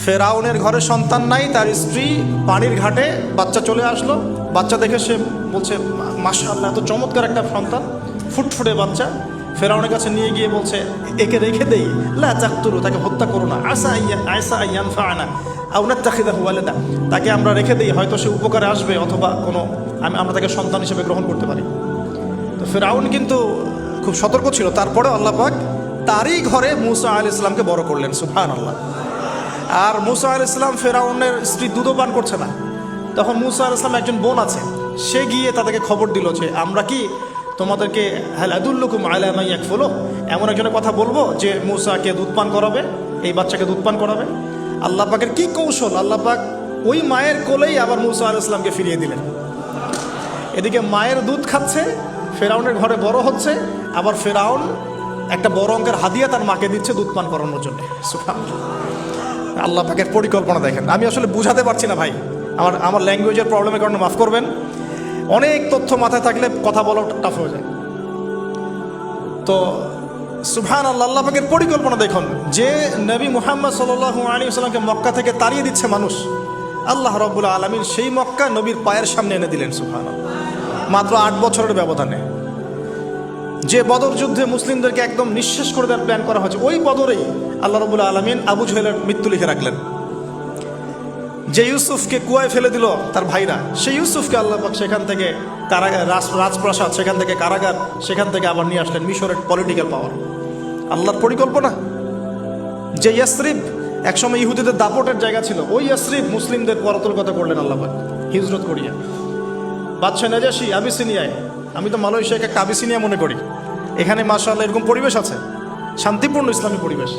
ফেরাউনের ঘরে সন্তান নাই, তার স্ত্রী পানির ঘাটে বাচ্চা চলে আসলো। বাচ্চা দেখে সে বলছে মাশাআল্লাহ, এত চমৎকার একটা সন্তান, ফুটফুটে বাচ্চা। ফেরাউনের কাছে নিয়ে গিয়ে বলছে একে রেখে দেই, লা তাকতুলু, তাকে হত্যা করো না, আসা ইয়ানফা'না আও নাত্তাখিযাহু ওয়ালাদা, তাকে আমরা রেখে দেই, হয়তো সে উপকারে আসবে, অথবা কোনো আমরা তাকে সন্তান হিসেবে গ্রহণ করতে পারি। তো ফেরাউন কিন্তু খুব সতর্ক ছিল, তারপরে আল্লাহ পাক তারই ঘরে মূসা আলাইহিস সালামকে বড় করলেন, সুবহানাল্লাহ। আর মূসা আলাইহিস সালাম ফেরাউনের স্ত্রী দুধও পান করছে না, তখন মূসা আলাইহিস সালাম একজন বোন আছে, সে গিয়ে তাদেরকে খবর দিল যে আমরা কি তোমাদেরকে হাল আদুল্লুকুম আলা মা ইয়াকফুলু, এমন একজনের কথা বলবো যে মূসাকে দুধ পান করাবে, এই বাচ্চাকে দুধ পান করাবে। আল্লাহ পাকের কি কৌশল, আল্লাহ পাক ওই মায়ের কোলেই আবার মূসা আলাইহিস সালামকে ফিরিয়ে দিলেন। এদিকে মায়ের দুধ খাচ্ছে, ফেরাউনের ঘরে বড় হচ্ছে, আবার ফেরাউন একটা বড় অঙ্কের হাদিয়া তার মাকে দিচ্ছে দুধ পান করানোর জন্য। সুবহানাল্লাহ, আল্লাহ পাকের পরিকল্পনা দেখেন। আমি আসলে বুঝাতে পারছি না ভাই, আমার ল্যাঙ্গুয়েজের প্রবলেমের কারণে মাফ করবেন। অনেক তথ্য মাথায় থাকলে কথা বলা টাফ হয়ে যায়। তো সুবহানাল্লাহ, আল্লাহ পাকের পরিকল্পনা দেখুন, যে নবী মুহাম্মদ সাল্লাল্লাহু আলাইহি ওয়াসাল্লামকে মক্কা থেকে তাড়িয়ে দিচ্ছে মানুষ, আল্লাহ রাব্বুল আলামিন সেই মক্কা নবীর পায়ের সামনে এনে দিলেন, সুবহানাল্লাহ, মাত্র 8 বছরের ব্যবধানে। যে বদর যুদ্ধে মুসলিমদেরকে একদম নিঃশেষ করে দেওয়ার প্ল্যান করা হয়েছে, ওই বদরেই আল্লাহ রাব্বুল আলামিন আবু জহেলের মৃত্যু লিখে রাখলেন। যে ইউসুফকে কুয়ায় ফেলে দিল তার ভাইরা, সেই ইউসুফকে আল্লাহ পাক সেখান থেকে রাজপ্রাসাদ, সেখান থেকে কারাগার, সেখান থেকে আবার নিয়ে আসলেন মিশরের পলিটিক্যাল পাওয়ার। আল্লাহর পরিকল্পনা। যে ইয়াসরিব একসময় ইহুদিদের দাপটের জায়গা ছিল, ওই ইয়াসরিব মুসলিমদের পরতলগত করলেন আল্লাহ পাক হিজরত করিয়ে। বাদশাহ নাজাশি আবিসিনিয়ায়, আমি তো মালয়েশিয়াকে একটা আবিসিনিয়া মনে করি, এখানে মাশাআল্লাহ এরকম পরিবেশ আছে, শান্তিপূর্ণ ইসলামী পরিবেশ।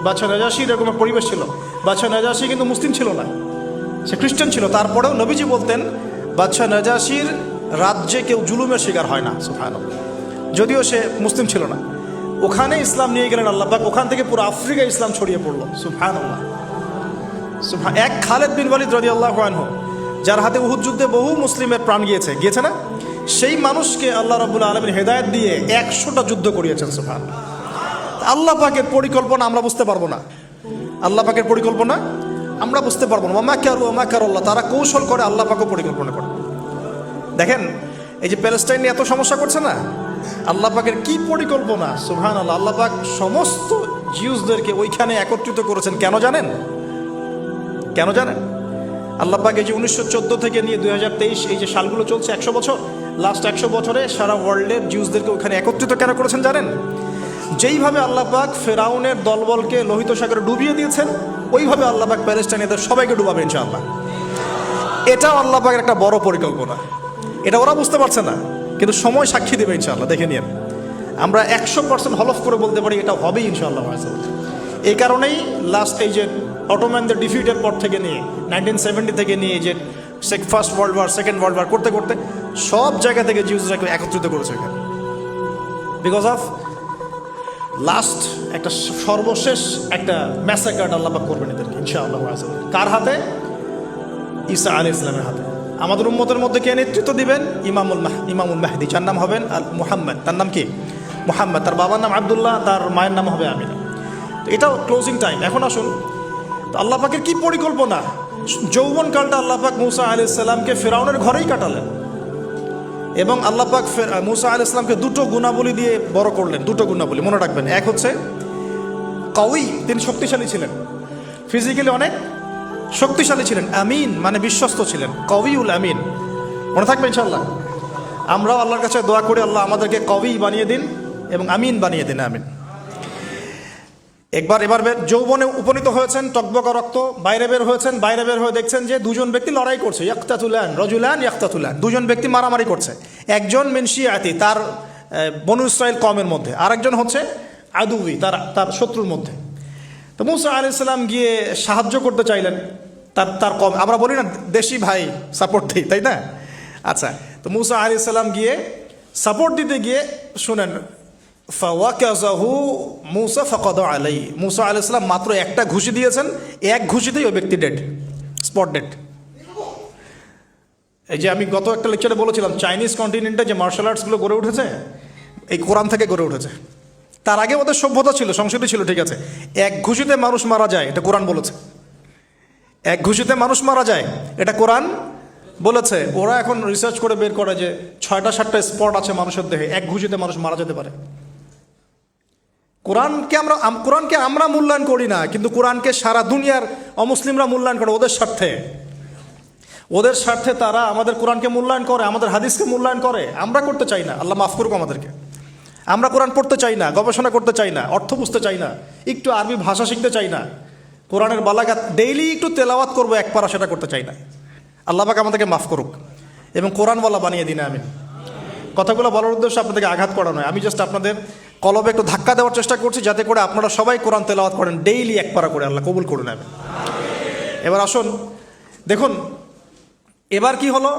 বাদশাহ নাজাশির এরকম একটা পরিবেশ ছিল। বাদশাহ নাজাশি কিন্তু মুসলিম ছিল না, সে খ্রিস্টান ছিল। তারপরেও নবীজি বলতেন বাদশাহ নাজাশির রাজ্যে কেউ জুলুমের শিকার হয় না, সুবহানাল্লাহ, যদিও সে মুসলিম ছিল না। ওখানে ইসলাম নিয়ে গেলেন আল্লাহ পাক, ওখান থেকে পুরো আফ্রিকায় ইসলাম ছড়িয়ে পড়লো, সুবহানাল্লাহ। এক খালেদ বিন ওয়ালিদ রাদিয়াল্লাহু আনহু, যার হাতে উহুদ যুদ্ধে বহু মুসলিমের প্রাণ গিয়েছে না, সেই মানুষকে আল্লাহ রাব্বুল আলামিন হেদায়েত দিয়ে 100টা যুদ্ধ করিয়েছেন, সুবহানাল্লাহ। আল্লাহ পাকের পরিকল্পনা আমরা বুঝতে পারবো না, আল্লাহ পাকের পরিকল্পনা আমরা বুঝতে পারবো না। ওমা কারুল্লাহ, তারা কৌশল করে, আল্লাহ পাকও পরিকল্পনা করে। দেখেন এই যে প্যালেস্টাইন নিয়ে এত সমস্যা করছে না, আল্লাহ পাকের কি পরিকল্পনা, সুবহানাল্লাহ। আল্লাহ পাক সমস্ত জিউসদেরকে ওইখানে একত্রিত করেছেন, কেন জানেন? আল্লাহ পাক এই যে 1914 থেকে নিয়ে 2023 এই যে সালগুলো চলছে, 100 বছর, লাস্ট 100 বছরে সারা ওয়ার্ল্ডের জিউসদেরকে ওইখানে একত্রিত কেন করেছেন জানেন? যেইভাবে আল্লাহ পাক ফেরাউনের দলবলকে লোহিত সাগরে ডুবিয়ে দিয়েছেন, ওইভাবে আল্লাহ পাক প্যালেস্টাইনিদের সবাইকে ডুবাবে ইনশাআল্লাহ। এটাও আল্লাহ পাকের একটা বড় পরিকল্পনা। এটা ওরা বুঝতে পারছে না, কিন্তু সময় সাক্ষী দেবে ইনশাআল্লাহ। দেখে নিন, আমরা 100% হলফ করে বলতে পারি এটা হবেই ইনশাআল্লাহ। এই কারণেই লাস্ট এই যে অটোম্যানদের ডিফিটের পর থেকে নিয়ে 1970 থেকে নিয়ে যে first world war, second world war করতে করতে সব জায়গা থেকে জিউসরাকে একত্রিত করেছে এখানে, বিকজ অফ লাস্ট একটা সর্বশেষ একটা ম্যাসাকার আল্লাহ পাক করবেন এদেরকে ইনশাআল্লাহ। কার হাতে? ঈসা আলাইহিস সালামের হাতে। আমাদের উম্মতের মধ্যে কে নেতৃত্ব দিবেন? ইমামুল মাহদি, যার নাম হবেন মুহাম্মদ। তার নাম কি? মুহাম্মদ। তার বাবার নাম আব্দুল্লাহ, তার মায়ের নাম হবে আমিনা। তো এটাও ক্লোজিং টাইম। এখন আসুন, তো আল্লাহ পাকের কি পরিকল্পনা। যৌবনকালটা আল্লাহ পাক মূসা আলাইহিস সালামকে ফেরাউনের ঘরেই কাটালেন, এবং আল্লাহ পাক মূসা আলাইহিস সালামকে দুটো গুণাবলী দিয়ে বড় করলেন। দুটো গুণাবলী মনে রাখবেন। এক হচ্ছে কওয়ি, তিনি শক্তিশালী ছিলেন, ফিজিক্যালি অনেক শক্তিশালী ছিলেন। আমিন মানে বিশ্বস্ত ছিলেন, কওয়িউল আমিন, মনে থাকবে ইনশাআল্লাহ। আমরাও আল্লাহর কাছে দোয়া করি, আল্লাহ আমাদেরকে কওয়ি বানিয়ে দিন এবং আমিন বানিয়ে দিন, আমিন। এবার যৌবনে উপনীত হয়েছেন, টকবকা রক্ত, বাইরে বের হয়েছেন। বাইরে বের হয়ে দেখছেন যে দুজন ব্যক্তি লড়াই করছে, রজুলান, দুজন ব্যক্তি মারামারি করছে। একজন মিন শিয়াতি, তার বনু ইসরাইল কওমের মধ্যে, আরেকজন হচ্ছে আদুবি, তার শত্রুর মধ্যে। তো মূসা আলাইহিস সালাম গিয়ে সাহায্য করতে চাইলেন তার কম। আমরা বলি না দেশি ভাই সাপোর্ট দিই, তাই না? আচ্ছা, তো মূসা আলাইহিস সালাম গিয়ে সাপোর্ট দিতে গিয়ে শুনেন, ফাওয়াকাযাহু মূসা ফাকাদা আলাইহি, মূসা আলাইহিস সালাম মাত্র একটা ঘুষি দিয়েছেন, এক ঘুষিতেই ওই ব্যক্তি ডেড, স্পট ডেড। এই যে আমি গত একটা লেকচারে বলেছিলাম, চাইনিজ কন্টিনেন্টে যে মার্শাল আর্টসগুলো গড়ে উঠেছে, এই কোরআন থেকে গড়ে উঠেছে। তার আগে ওদের সভ্যতা ছিল, সংস্কৃতি ছিল, ঠিক আছে। এক ঘুষিতে মানুষ মারা যায়, এটা কোরআন বলেছে। এক ঘুষিতে মানুষ মারা যায়, এটা কোরআন বলেছে। ওরা এখন রিসার্চ করে বের করে যে 6টা-7টা স্পট আছে মানুষের দেহে, এক ঘুষিতে মানুষ মারা যেতে পারে। কোরআনকে আমরা মূল্যায়ন করি না, কিন্তু কোরআনকে সারা দুনিয়ার অমুসলিমরা মূল্যায়ন করে ওদের স্বার্থে তারা আমাদের কোরআনকে মূল্যায়ন করে, আমাদের হাদিসকে মূল্যায়ন করে। আমরা করতে চাই না, আল্লাহ মাফ করুক আমাদেরকে। আমরা কোরআন পড়তে চাই না, গবেষণা করতে চাই না, অর্থ বুঝতে চাই না, একটু আরবি ভাষা শিখতে চাই না, কোরআনের বালাগাত ডেইলি একটু তেলাওয়াত করবো এক পারা, সেটা করতে চাই না। আল্লাহ পাক আমাদেরকে মাফ করুক এবং কোরআনওয়ালা বানিয়ে দিন, আমিন। কথাগুলো বলার উদ্দেশ্য আপনাদেরকে আঘাত করা নয়, আমি জাস্ট আপনাদের কলবে একটু ধাক্কা দেওয়ার চেষ্টা করছি, যাতে করে আপনারা সবাই কোরআন তেলাওয়াত করেন ডেইলি এক পারা করে। আল্লাহ কবুল করে নেবেন। এবার আসুন, দেখুন এবার কি হলো,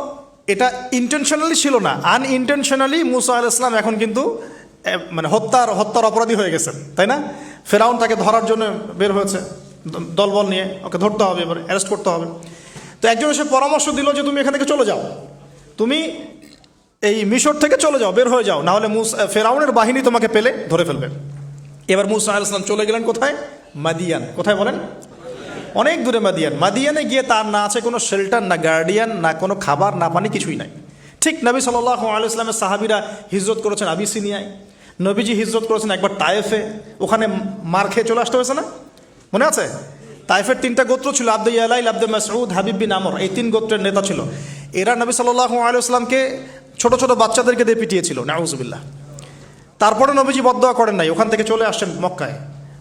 এটা ইন্টেনশনালি ছিল না, আনইনটেনশনালি মুসা আলাইহিস সালাম এখন কিন্তু মানে হত্যার অপরাধী হয়ে গেছেন, তাই না? ফেরাউন তাকে ধরার জন্য বের হয়েছে দলবল নিয়ে, ওকে ধরতে হবে, এবার অ্যারেস্ট করতে হবে। তো একজন এসে পরামর্শ দিল যে তুমি এখান থেকে চলে যাও, তুমি এই মিশর থেকে চলে যাও, বের হয়ে যাও, নাহলে ফেরাউনের বাহিনী তোমাকে পেলে ধরে ফেলবে। এবার মুসা আলাইহিস সালাম চলে গেলেন কোথায়? মাদিয়ান। কোথায় বলেন? অনেক দূরে মাদিয়ান। মাদিয়ানে গিয়ে তার না আছে কোনো শেল্টার, না গার্ডিয়ান, না কোনো খাবার, না পানি, কিছুই নাই। ঠিক নবী সাল্লাল্লাহু আলাইহি ওয়াসাল্লামের সাহাবীরা হিজরত করেছেন আবিসিনিয়ায়, নবীজি হিজরত করেছেন একবার তায়েফে, ওখানে মার খেয়ে চলে আসতে হয়েছে না, মনে আছে? তায়েফের 3টা গোত্র ছিল, আব্দে ইয়ালাইল, আব্দে মাসউদ, হাবিব বিন আমর, এই 3 গোত্রের নেতা ছিল। এরা নবী সাল্লাল্লাহু আলাইহি ওয়াসাল্লামকে ছোট ছোট বাচ্চাদেরকে দিয়ে পিটিয়েছিল, নাউজুবিল্লাহ। তারপরে নবীজি বদদোয়া করেন নাই, ওখান থেকে চলে আসছেন মক্কায়।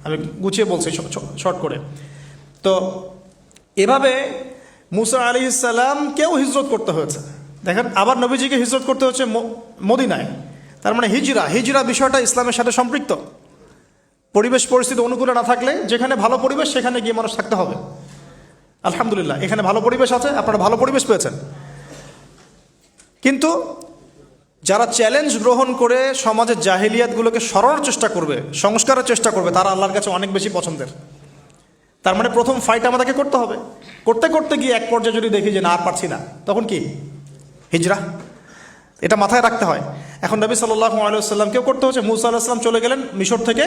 আমি গুছিয়ে বলছি শর্ট করে। তো এভাবে মুসা আলাইহিস সালামকেও হিজরত করতে হয়েছে। দেখেন, আবার নবীজিকে হিজরত করতে হচ্ছে মদিনায়। তার মানে হিজরা বিষয়টা ইসলামের সাথে সম্পৃক্ত। পরিবেশ পরিস্থিতি অনুকূলে না থাকলে, যেখানে ভালো পরিবেশ সেখানে গিয়ে মানুষ থাকতে হবে। আলহামদুলিল্লাহ, এখানে ভালো পরিবেশ আছে, আপনারা ভালো পরিবেশ পেয়েছেন। কিন্তু যারা চ্যালেঞ্জ গ্রহণ করে সমাজের জাহিলিয়াতগুলোকে সরানোর চেষ্টা করবে, সংস্কারের চেষ্টা করবে, তারা আল্লাহর কাছে অনেক বেশি পছন্দের। তার মানে প্রথম ফাইট আমাদেরকে করতে হবে। করতে করতে গিয়ে এক পর্যায়ে যদি দেখি যে না আর পারছি না, তখন কি? হিজরা। এটা মাথায় রাখতে হয়। এখন নবী সাল্লাল্লাহু আলাইহি ওয়াসাল্লামকেও করতে হচ্ছে। মুসা আলাইহিস সালাম চলে গেলেন মিশর থেকে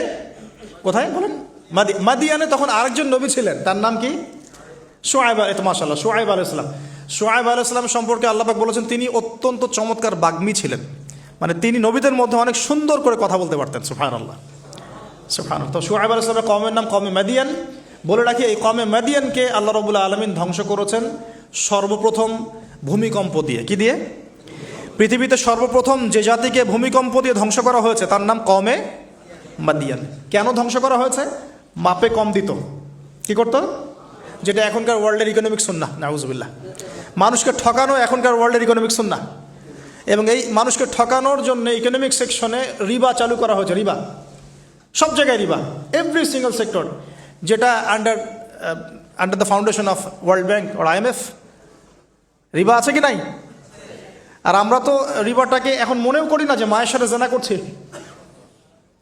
কোথায় বলেন? মাদিয়ানে। তখন আরেকজন নবী ছিলেন, তার নাম কি? শুআয়ব। এটা মাশাআল্লাহ, শুআয়ব আলাইহিস সালাম। শুআয়ব আলাইহিস সালাম সম্পর্কে আল্লাহ পাক বলেছেন তিনি অত্যন্ত চমৎকার বাগ্মী ছিলেন। মানে তিনি নবীদের মধ্যে অনেক সুন্দর করে কথা বলতে পারতেন। সুবহানাল্লাহ, সুবহানাল্লাহ। তো শুআয়ব আলাইহিস সালামের কওমের নাম কওমে মাদিয়ান। বলে রাখি, এই কওমে মাদিয়ানকে আল্লাহ রাব্বুল আলামিন ধ্বংস করেছেন সর্বপ্রথম ভূমিকম্প দিয়ে। কি দিয়ে? পৃথিবীতে সর্বপ্রথম যে জাতিকে ভূমিকম্প দিয়ে ধ্বংস করা হয়েছে তার নাম কওমে মাদিয়ান। কেন ধ্বংস করা হয়েছে? মাপে কম দিত। কি করতো? যেটা এখনকার ওয়ার্ল্ডের ইকোনমিক সুন্নাহ, নাউজুবিল্লাহ। মানুষকে ঠকানো এখনকার ওয়ার্ল্ডের ইকোনমিক সুন্নাহ। এবং এই মানুষকে ঠকানোর জন্য ইকোনমিক সেকশনে রিবা চালু করা হয়েছে। রিবা, সব জায়গায় রিবা, এভরি সিঙ্গল সেক্টর, যেটা under the foundation of world bank আর IMF। রিবা আছে কি নাই? আর আমরা তো রিবাটাকে এখন মনেও করি না যে মায়ের সাথে জেনা করছি,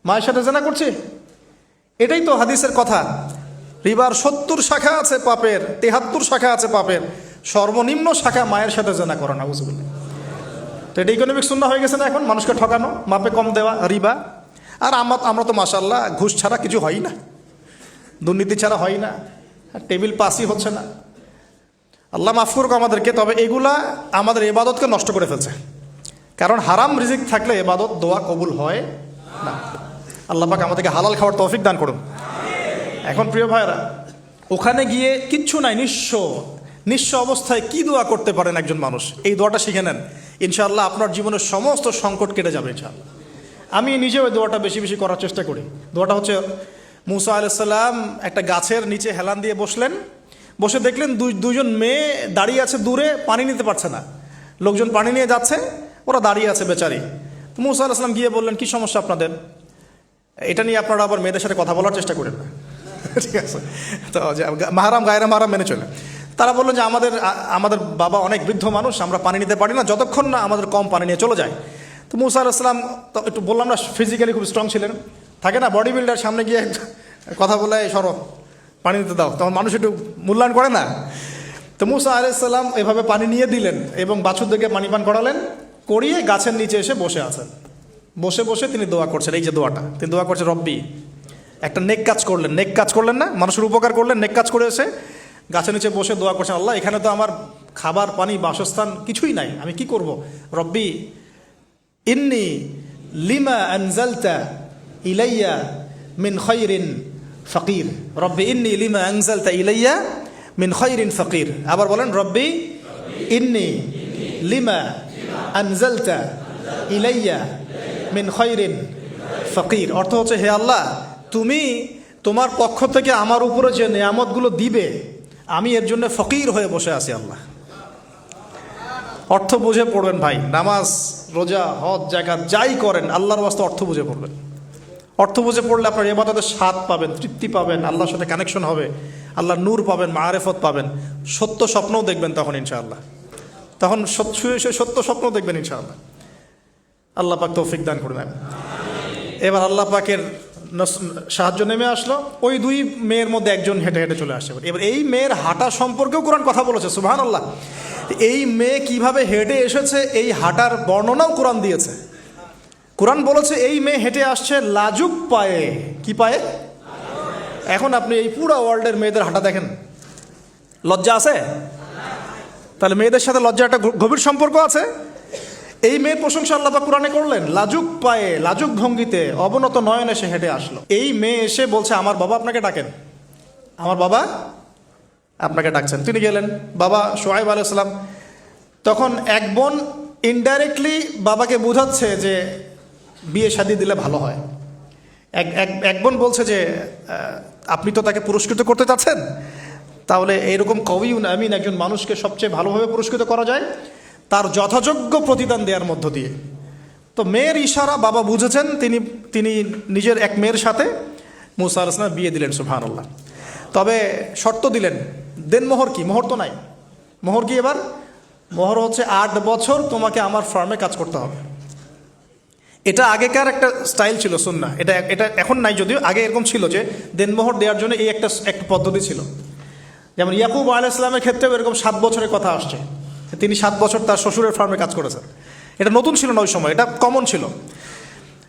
মায়ের সাথে জেনা করছি। এটাই তো হাদিসের কথা। রিবার 70 শাখা আছে পাপের, 73 শাখা আছে পাপের, সর্বনিম্ন শাখা মায়ের সাথে জেনা করা, নাউজুবিল্লাহ। তো এটা ইকোনমিক সুন্নাহ হয়ে গেছে না এখন? মানুষকে ঠকানো, মাপে কম দেওয়া, রিবা। আর আমরা তো মাশাআল্লাহ ঘুষ ছাড়া কিছু হয় না, দুর্নীতি ছাড়া হয় না, টেবিল পাসই হচ্ছে না। আল্লাহ মাফ করুক আমাদেরকে। তবে এগুলা আমাদের ইবাদতকে নষ্ট করে ফেলছে। কারণ হারাম রিজিক থাকলে ইবাদত, দোয়া কবুল হয় না। আল্লাহ পাক আমাদেরকে হালাল খাওয়ার তৌফিক দান করুন। এখন প্রিয় ভাইরা, ওখানে গিয়ে কিচ্ছু নাই, নিঃস্ব অবস্থায় কি দোয়া করতে পারেন একজন মানুষ? এই দোয়াটা শিখে নেন, ইনশাআল্লাহ আপনার জীবনের সমস্ত সংকট কেটে যাবে ইনশাআল্লাহ। আমি নিজেও এই দোয়াটা বেশি বেশি করার চেষ্টা করি। দোয়াটা হচ্ছে, মুসা আলাইহিস সালাম একটা গাছের নিচে হেলান দিয়ে বসলেন, বসে দেখলেন দুইজন মেয়ে দাঁড়িয়ে আছে দূরে, পানি নিতে পারছে না। লোকজন পানি নিয়ে যাচ্ছে, ওরা দাঁড়িয়ে আছে বেচারি। তো মুসা আলাইহিস সালাম গিয়ে বললেন, কি সমস্যা আপনাদের? এটা নিয়ে আপনারা আবার মেয়েদের সাথে কথা বলার চেষ্টা করেন না, ঠিক আছে? তো মাহারাম গায়রা মাহারাম মেনে চলে। তারা বললেন যে আমাদের বাবা অনেক বৃদ্ধ মানুষ, আমরা পানি নিতে পারি না যতক্ষণ না আমাদের কম পানি নিয়ে চলে যায়। তো মুসা আলাইহিস সালাম তো একটু বললাম না, ফিজিক্যালি খুব স্ট্রং ছিলেন, থাকে না বডি বিল্ডার, সামনে গিয়ে কথা বলে সরো পানি দিতে দাও, তখন মানুষ একটু মূল্যায়ন করে না। তো মুসা আলাইহিস সালাম এভাবে পানি নিয়ে দিলেন এবং বাছুরদেরকে পানি পান করালেন, করিয়ে গাছের নিচে এসে বসে আছেন। বসে বসে তিনি দোয়া করছেন। এই যে দোয়াটা তিনি দোয়া করছেন, রব্বি, একটা নেক কাজ করলেন না, মানুষের উপকার করলেন, নেক কাজ করে এসে গাছের নিচে বসে দোয়া করছেন, আল্লাহ এখানে তো আমার খাবার পানি বাসস্থান কিছুই নাই, আমি কি করব? রব্বি ইন্নি লিমা আনজালতা ইলাইয়া মিন খায়রিন ফকির। রব্বি ইন্নি লিমা আনজালতা ইলাইয়া মিন খায়রিন ফকির। আবার বলেন, রব্বি ইন্নি লিমা আনজালতা ইলাইয়া মিন খায়রিন ফকির। অর্থ হচ্ছে, হে আল্লাহ, তুমি তোমার পক্ষ থেকে আমার উপরে যে নিয়ামতগুলো দিবে, আমি এর জন্য ফকির হয়ে বসে আছি আল্লাহ। অর্থ বুঝে পড়বেন ভাই, নামাজ রোজা হজ জাকাত যাই করেন আল্লাহর ওয়াস্তে অর্থ বুঝে পড়বেন। অর্থ বুঝে পড়লে আপনার ইবাদতের স্বাদ পাবেন, তৃপ্তি পাবেন, আল্লাহর সাথে কানেকশন হবে, আল্লাহর নূর পাবেন, মাআরিফত পাবেন, সত্য স্বপ্নও দেখবেন তখন ইনশাআল্লাহ। তখন শুয়ে শুয়ে সত্য স্বপ্ন দেখবেন ইনশাআল্লাহ। আল্লাহ পাক তৌফিক দান করবেন। এবার আল্লাহ পাকের সাহায্য নেমে আসলো, ওই দুই মেয়ের মধ্যে একজন হেঁটে হেঁটে চলে আসছে। এবার এই মেয়ের হাঁটা সম্পর্কেও কোরআন কথা বলেছে, সুবহানাল্লাহ। এই মেয়ে কিভাবে হেঁটে এসেছে এই হাঁটার বর্ণনাও কোরআন দিয়েছে। কোরআন বলেছে এই মেয়ে হেঁটে আসছে লাজুক পায়ে। কি পায়ে? এখন আপনি এই পুরো ওয়ার্ল্ডের মেয়েদের হাঁটা দেখেন, লজ্জা আছে? তাহলে মেয়েদের সাথে লজ্জা একটা গভীর সম্পর্ক আছে। এই মেয়ের প্রশংসা আল্লাহ পাক কোরআনে করলেন, লাজুক পায়ে লাজুক ভঙ্গিতে অবনত নয়নে সে হেঁটে আসলো। এই মেয়ে এসে বলছে, আমার বাবা আপনাকে ডাকেন, আমার বাবা আপনাকে ডাকছেন। তিনি গেলেন, বাবা শুআয়ব আলাইহিস সালাম। তখন এক বোন ইনডাইরেক্টলি বাবাকে বোঝাচ্ছে যে বিয়ে শাদী দিলে ভালো হয়। এক বোন বলছে যে আপনি তো তাকে পুরস্কৃত করতে চাচ্ছেন, তাহলে এইরকম কবিউন আমিন একজন মানুষকে সবচেয়ে ভালোভাবে পুরস্কৃত করা যায় তার যথাযোগ্য প্রতিদান দেওয়ার মধ্য দিয়ে। তো মেয়ের ইশারা বাবা বুঝেছেন, তিনি নিজের এক মেয়ের সাথে মুসা আলাইহিস সালাম বিয়ে দিলেন, সুবহানাল্লাহ। তবে শর্ত দিলেন, দেনমোহর কি? মোহর তো নাই। মোহর কি? এবার মোহর হচ্ছে 8 বছর তোমাকে আমার ফার্মে কাজ করতে হবে। এটা আগেকার একটা স্টাইল ছিল, সুন্নাহ। এটা এখন নাই যদিও, আগে এরকম ছিল যে দেনমোহর দেওয়ার জন্য এই একটা পদ্ধতি ছিল। যেমন ইয়াকুব আলাইহিস সালামের ক্ষেত্রেও এরকম 7 বছরের কথা আসছে, তিনি 7 বছর তার শ্বশুরের ফার্মে কাজ করেছেন। এটা নতুন ছিল না ওই সময়, এটা কমন ছিল।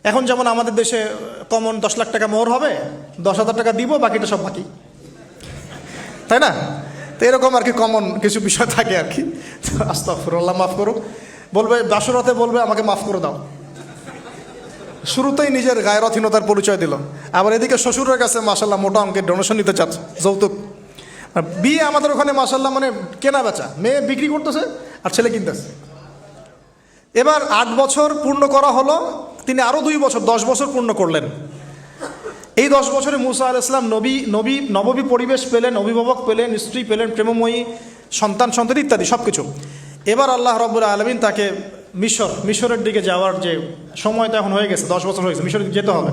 এখন যেমন আমাদের দেশে কমন 10 লাখ টাকা মোহর হবে, 10,000 টাকা দিব, বাকিটা সব বাকি, তাই না? তো এরকম আর কি কমন কিছু বিষয় থাকে আর কি। আস্তাগফিরুল্লাহ, মাফ করো। বলবে বাসরাতে, বলবে আমাকে মাফ করে দাও। শুরুতেই নিজের গায়রথহীনতার পরিচয় দিল। আবার এদিকে শ্বশুরের কাছে মাশাল্লাহ মোটা অঙ্কের ডোনেশন নিতে চাচ্ছে, যৌতুক। বিয়ে আমাদের ওখানে মাশাল্লাহ মানে কেনা বেচা, মেয়ে বিক্রি করতেছে আর ছেলে কিনতেছে। এবার 8 বছর পূর্ণ করা হলো, তিনি আরও 2 বছর 10 বছর পূর্ণ করলেন। এই 10 বছরে মুসা আলাইহিস সালাম নববী পরিবেশ পেলেন, অভিভাবক পেলেন, স্ত্রী পেলেন, প্রেমময়ী সন্তান ইত্যাদি সব কিছু। এবার আল্লাহ রাব্বুল আলামিন তাকে মিশরের দিকে যাওয়ার যে সময় তো এখন হয়ে গেছে, 10 বছর হয়েছে, মিশরে যেতে হবে।